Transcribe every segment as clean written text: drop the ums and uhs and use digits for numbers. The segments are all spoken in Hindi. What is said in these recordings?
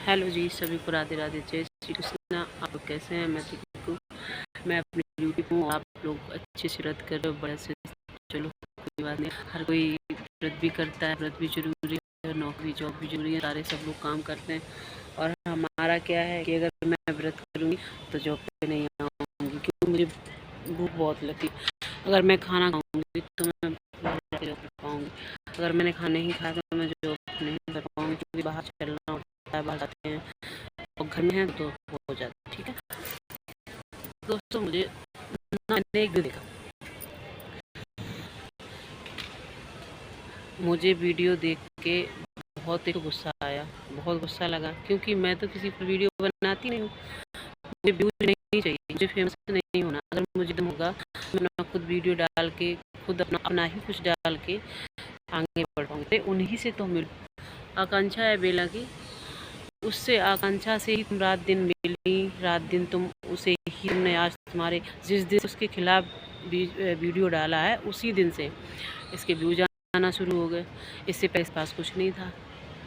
हेलो जी, सभी को राधे राधे, जय श्री कृष्णा। आप लोग कैसे हैं? मैं ठीक हूँ। मैं अपनी ड्यूटी हूँ, आप लोग अच्छे से व्रत कर रहे हो, बड़े से। चलो कोई बात नहीं, हर कोई व्रत भी करता है, व्रत भी जरूरी है, नौकरी जॉब भी जरूरी है, सारे सब लोग काम करते हैं। और हमारा क्या है कि अगर मैं व्रत करूँगी तो जॉब पे नहीं आऊँगी, क्योंकि मुझे भूख बहुत लगती है। अगर मैं खाना खाऊँगी तो मैं जॉब कर पाऊँगी, अगर मैंने खाना नहीं खाया तो मैं जॉब नहीं कर पाऊँगी, क्योंकि बाहर चलना होता है, बाहर जाते हैं और घर में है तो हो जाता है। ठीक है दोस्तों, मैंने एक वीडियो देखा, मुझे वीडियो देख के बहुत एक गुस्सा आया, बहुत गुस्सा लगा, क्योंकि मैं तो किसी पर वीडियो बनाती नहीं हूँ। मुझे व्यूज नहीं चाहिए, मुझे फेमस नहीं होना। अगर मुझे दम होगा मैं अपना खुद वीडियो डाल के, खुद अपना ही कुछ डाल के आगे बढ़ पाऊँगी। उन्हीं से तो मिल आकांक्षा है बेला की, उससे आकांक्षा से ही तुम रात दिन मिली, रात दिन तुम उसे ही, तुमने आज तुम्हारे जिस दिन उसके खिलाफ वीडियो डाला है उसी दिन से इसके व्यूज आना शुरू हो गए। इससे पहले इस पास कुछ नहीं था।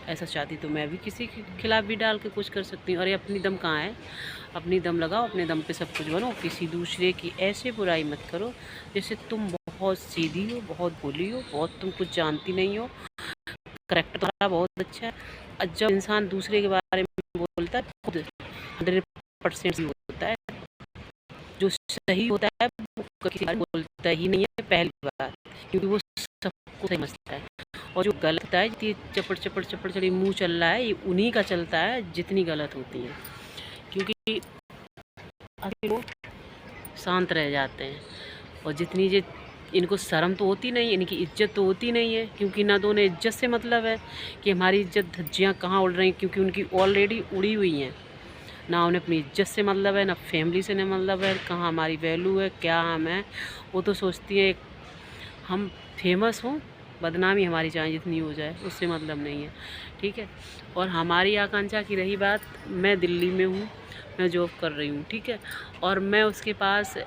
ऐसा चाहती तो मैं भी किसी के खिलाफ भी डाल के कुछ कर सकती हूँ। अरे अपनी दम कहाँ है? अपनी दम लगाओ, अपने दम पे सब कुछ बनो। किसी दूसरे की ऐसे बुराई मत करो जैसे तुम बहुत सीधी हो, बहुत भोली हो, बहुत तुम कुछ जानती नहीं हो। करेक्टर तुम्हारा बहुत अच्छा है। जब इंसान दूसरे के बारे में बोलता है, खुद 100% होता है। जो सही होता है वो किसी बारे में बोलता ही नहीं है, पहली बात, क्योंकि वो सबको समझता है। और जो गलत होता है, ये चपड़ चपड़ चपड़ चढ़ी मुँह चल रहा है, ये उन्हीं का चलता है जितनी गलत होती है, क्योंकि लोग शांत रह जाते हैं। और जितनी ये इनको शर्म तो होती नहीं, इनकी इज्जत तो होती नहीं है, क्योंकि ना तो उन्हें इज्जत से मतलब है कि हमारी इज्जत धज्जियाँ कहाँ उड़ रही हैं, क्योंकि उनकी ऑलरेडी उड़ी हुई हैं। ना उन्हें अपनी इज्जत से मतलब है, ना फैमिली से न मतलब है, कहाँ हमारी वैल्यू है, क्या हम हैं। वो तो सोचती है हम फेमस हों, बदनामी हमारी चाहे जितनी हो जाए, उससे मतलब नहीं है। ठीक है। और हमारी आकांक्षा की रही बात, मैं दिल्ली में हूँ, मैं जॉब कर रही हूँ। ठीक है। और मैं उसके पास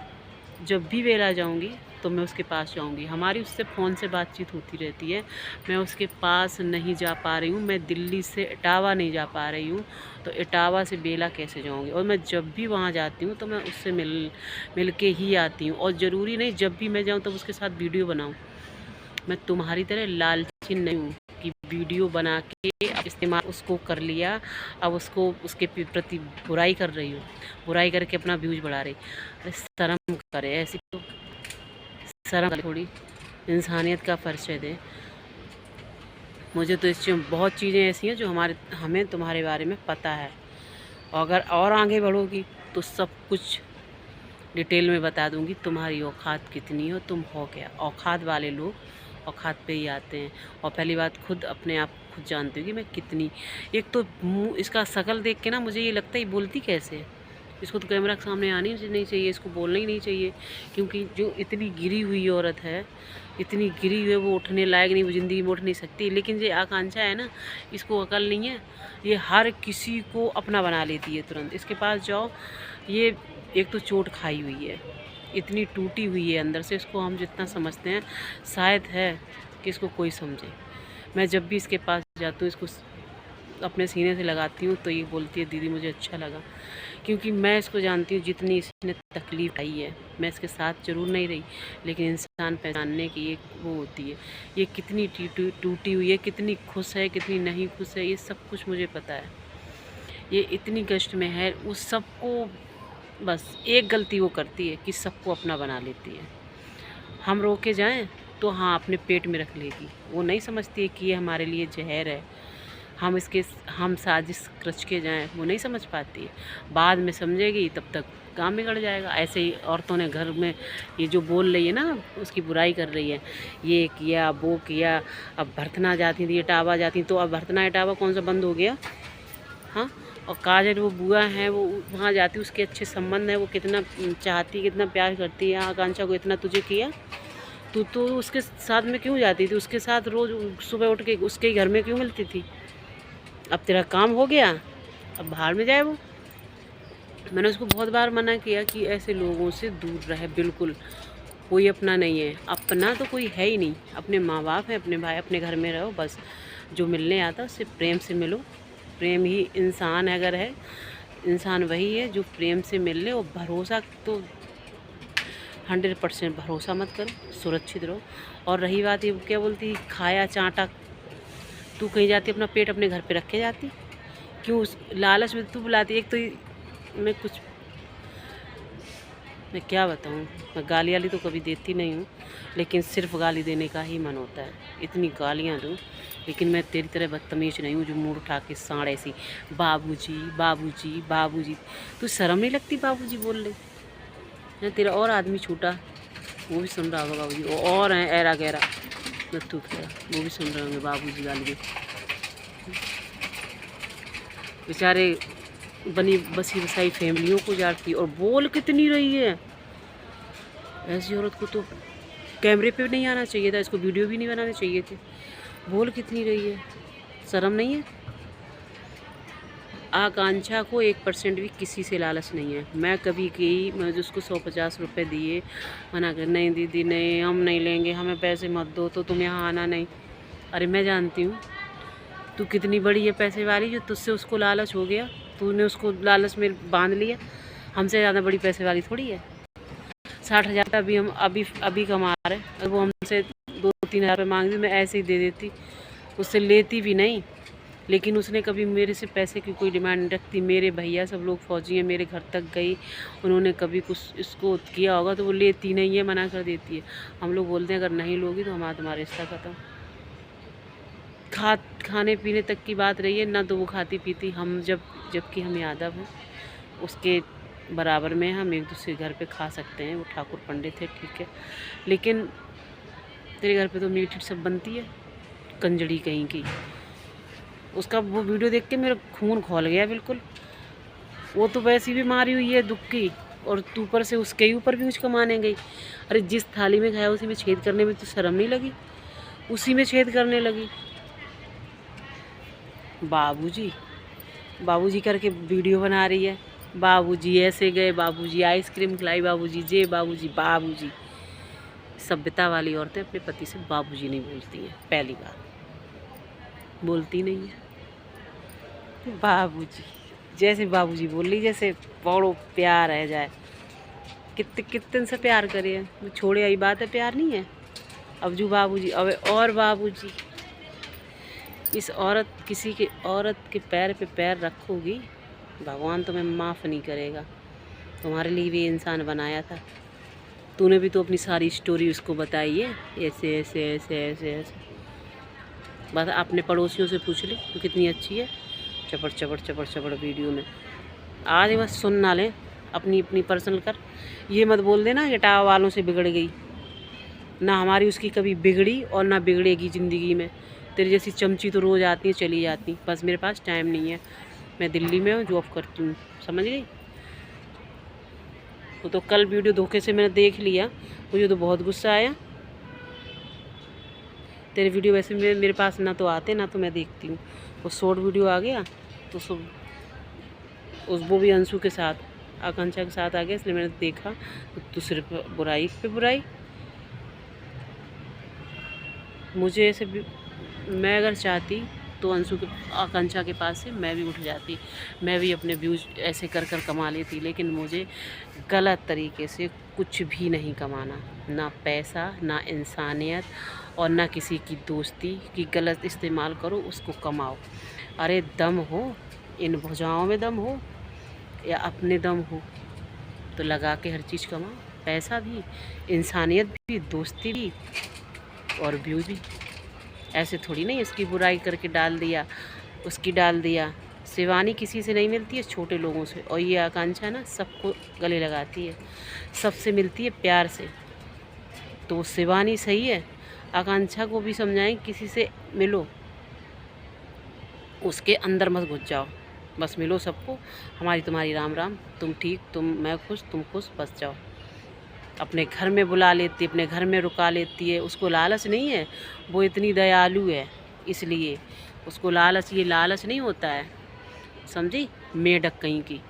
जब भी वेला जाऊँगी तो मैं उसके पास जाऊँगी। हमारी उससे फ़ोन से बातचीत होती रहती है। मैं उसके पास नहीं जा पा रही हूँ, मैं दिल्ली से इटावा नहीं जा पा रही हूँ, तो इटावा से बेला कैसे जाऊँगी? और मैं जब भी वहाँ जाती हूँ तो मैं उससे मिल के ही आती हूँ। और ज़रूरी नहीं जब भी मैं जाऊँ तब उसके साथ वीडियो बनाऊँ। मैं तुम्हारी तरह लालची नहीं हूँ कि वीडियो बना के इस्तेमाल उसको कर लिया, अब उसको उसके प्रति बुराई कर रही हो, बुराई करके अपना व्यूज बढ़ा रही। अरे शर्म करे, ऐसी तो शर्म करे, थोड़ी इंसानियत का परिचय दे। मुझे तो इससे बहुत चीज़ें ऐसी हैं जो हमें तुम्हारे बारे में पता है, और अगर और आगे बढ़ोगी तो सब कुछ डिटेल में बता दूंगी। तुम्हारी औकात कितनी हो, तुम हो क्या। औकात वाले लोग औकात पे ही आते हैं। और पहली बात, खुद अपने आप खुद जानती हूँ कि मैं कितनी, एक तो मुँह इसका शक्ल देख के ना मुझे ये लगता है ये बोलती कैसे है। इसको तो कैमरा के सामने आनी नहीं चाहिए, इसको बोलना ही नहीं चाहिए, क्योंकि जो इतनी गिरी हुई औरत है, इतनी गिरी हुई है, वो उठने लायक नहीं, वो ज़िंदगी में उठ नहीं सकती। लेकिन ये आकांक्षा है ना, इसको अकल नहीं है, ये हर किसी को अपना बना लेती है तुरंत। इसके पास जाओ, ये एक तो चोट खाई हुई है, इतनी टूटी हुई है अंदर से, इसको हम जितना समझते हैं शायद है कि इसको कोई समझे। मैं जब भी इसके पास जाती हूँ, इसको अपने सीने से लगाती हूँ तो ये बोलती है दीदी मुझे अच्छा लगा, क्योंकि मैं इसको जानती हूँ जितनी इसने तकलीफ़ आई है। मैं इसके साथ ज़रूर नहीं रही, लेकिन इंसान पहचानने की एक वो होती है, ये कितनी टूटी हुई है, कितनी खुश है, कितनी नहीं खुश है, ये सब कुछ मुझे पता है। ये इतनी कष्ट में है, उस सबको बस एक गलती वो करती है कि सबको अपना बना लेती है। हम रोके जाएं तो हाँ अपने पेट में रख लेगी, वो नहीं समझती है कि ये हमारे लिए जहर है। हम साजिश रच के जाएं, वो नहीं समझ पाती है। बाद में समझेगी, तब तक काम बिगड़ जाएगा। ऐसे ही औरतों ने घर में ये जो बोल रही है ना, उसकी बुराई कर रही है, ये किया वो किया। अब भरतना जाती थी, इटावा जाती, तो अब भरतना इटावा कौन सा बंद हो गया? हाँ। और काजल वो बुआ है, वो वहाँ जाती, उसके अच्छे संबंध है, वो कितना चाहती, कितना प्यार करती है आकांक्षा को, इतना तुझे किया, तू तो उसके साथ में क्यों जाती थी? उसके साथ रोज़ सुबह उठ के उसके घर में क्यों मिलती थी? अब तेरा काम हो गया, अब बाहर में जाए वो। मैंने उसको बहुत बार मना किया कि ऐसे लोगों से दूर रहे, बिल्कुल कोई अपना नहीं है, अपना तो कोई है ही नहीं। अपने माँ बाप हैं, अपने भाई, अपने घर में रहो बस। जो मिलने आता है उससे प्रेम से मिलो, प्रेम ही इंसान अगर है, इंसान वही है जो प्रेम से मिल ले। और भरोसा तो 100% भरोसा मत करो, सुरक्षित रहो। और रही बात ये क्या बोलती, खाया चाटा, तू कहीं जाती अपना पेट अपने घर पे रख के जाती, क्यों उस लालच में तू बुलाती। एक तो मैं क्या बताऊँ, मैं गाली वाली तो कभी देती नहीं हूँ, लेकिन सिर्फ गाली देने का ही मन होता है। इतनी गालियाँ दूँ, लेकिन मैं तेरी तरह बदतमीज नहीं हूँ जो मुँह उठा के साँड़ ऐसी बाबूजी बाबूजी बाबूजी। तू शर्म नहीं लगती बाबूजी बोल ले? है तेरा और आदमी छूटा, वो भी सुन रहा होगा बाबूजी, और हैं ऐरा गैरा नत्थू खेरा, वो भी सुन रहे होंगे बाबूजी गाली। बेचारे बनी बसी बसाई फैमिलियों को जाती, और बोल कितनी रही है। ऐसी औरत को तो कैमरे पे नहीं आना चाहिए था, इसको वीडियो भी नहीं बनाने चाहिए थे। बोल कितनी रही है, शर्म नहीं है? आकांक्षा को 1% भी किसी से लालच नहीं है। मैं कभी गई, मैं उसको 150 रुपये दिए, मना कर, नहीं दीदी नहीं, हम नहीं लेंगे, हमें पैसे मत दो, तो तुम यहाँ आना नहीं। अरे मैं जानती हूँ तू कितनी बड़ी है पैसे वाली, जो तुझसे उसको लालच हो गया, तूने उसको लालच में बांध लिया। हमसे ज़्यादा बड़ी पैसे वाली थोड़ी है। 60,000 अभी हम अभी कमा रहे, अगर वो हमसे 2-3 हज़ार रुपये मांगती, मैं ऐसे ही दे देती, उससे लेती भी नहीं। लेकिन उसने कभी मेरे से पैसे की कोई डिमांड नहीं रखती। मेरे भैया सब लोग फौजी हैं, मेरे घर तक गई, उन्होंने कभी कुछ इसको किया होगा तो वो लेती नहीं है, मना कर देती है। हम लोग बोलते हैं अगर नहीं लोगी तो तुम्हारा रिश्ता ख़त्म। खाने पीने तक की बात रही है ना, तो वो खाती पीती, हम जबकि हम यादव हैं, उसके बराबर में हम एक दूसरे घर पे खा सकते हैं। वो ठाकुर पंडित है, ठीक है, लेकिन तेरे घर पे तो मीठी सब बनती है, कंजड़ी कहीं की। उसका वो वीडियो देख के मेरा खून खौल गया बिल्कुल। वो तो वैसी भी मारी हुई है दुख की, और तू ऊपर से उसके ही ऊपर भी कुछ कमाने गई। अरे जिस थाली में खाया उसी में छेद करने में तो शर्म नहीं लगी? उसी में छेद करने लगी। बाबूजी बाबूजी करके वीडियो बना रही है, बाबूजी ऐसे गए, बाबूजी आइसक्रीम खिलाई, बाबूजी जे, बाबूजी बाबूजी। सभ्यता वाली औरतें अपने पति से बाबूजी नहीं बोलती हैं, पहली बात बोलती नहीं है। बाबूजी जैसे बाबूजी बोल ली, जैसे बड़ो प्यार रह जाए। कितने से प्यार करे, छोड़े आई बात है, प्यार नहीं है। अब जो बाबूजी, अब और बाबूजी, इस किसी के औरत के पैर पे पैर रखोगी, भगवान तुम्हें माफ़ नहीं करेगा। तुम्हारे लिए भी इंसान बनाया था, तूने भी तो अपनी सारी स्टोरी उसको बताई है, ऐसे ऐसे ऐसे ऐसे ऐसे। बस अपने पड़ोसियों से पूछ ले तो कितनी अच्छी है, चपड़ चपड़ चपड़ चपड़ वीडियो में। आज बस सुन ना लें, अपनी अपनी पर्सनल कर। ये मत बोल देना कि टावा वालों से बिगड़ गई, ना हमारी उसकी कभी बिगड़ी और ना बिगड़ेगी ज़िंदगी में। तेरी जैसी चमची तो रोज़ आती है चली जाती, बस मेरे पास टाइम नहीं है, मैं दिल्ली में हूँ, जॉब करती हूँ, समझ गई? वो तो कल वीडियो धोखे से मैंने देख लिया, मुझे तो बहुत गुस्सा आया। तेरे वीडियो वैसे मेरे पास ना तो आते ना तो मैं देखती हूँ। वो शॉर्ट वीडियो आ गया तो वो भी अंशु के साथ, आकांक्षा के साथ आ गया, इसलिए मैंने देखा। तो सिर्फ बुराई पे बुराई। मुझे ऐसे मैं अगर चाहती तो अंशु के, आकांक्षा के पास से मैं भी उठ जाती, मैं भी अपने व्यूज़ ऐसे कर कर कमा लेती। लेकिन मुझे गलत तरीके से कुछ भी नहीं कमाना, ना पैसा, ना इंसानियत, और ना किसी की दोस्ती की गलत इस्तेमाल करो, उसको कमाओ। अरे दम हो, इन भुजाओं में दम हो या अपने दम हो तो लगा के हर चीज़ कमाओ, पैसा भी, इंसानियत भी, दोस्ती भी और व्यू भी। ऐसे थोड़ी नहीं इसकी बुराई करके डाल दिया, उसकी डाल दिया। शिवानी किसी से नहीं मिलती है, छोटे लोगों से, और ये आकांक्षा ना सबको गले लगाती है, सबसे मिलती है प्यार से। तो शिवानी सही है, आकांक्षा को भी समझाएं किसी से मिलो, उसके अंदर मत घुस जाओ, बस मिलो सबको, हमारी तुम्हारी राम राम, तुम ठीक, मैं खुश, तुम खुश, बस जाओ। अपने घर में बुला लेती है, अपने घर में रुका लेती है, उसको लालच नहीं है, वो इतनी दयालु है, इसलिए उसको लालच, ये लालच नहीं होता है, समझी? मेढक कहीं की।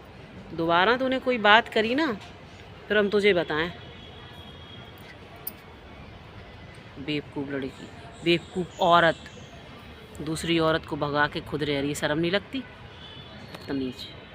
दोबारा तूने कोई बात करी ना, फिर हम तुझे बताएं। बेवकूफ़ लड़की, बेवकूफ़ औरत, दूसरी औरत को भगा के खुद रह रही है, शर्म नहीं लगती? बदतमीज।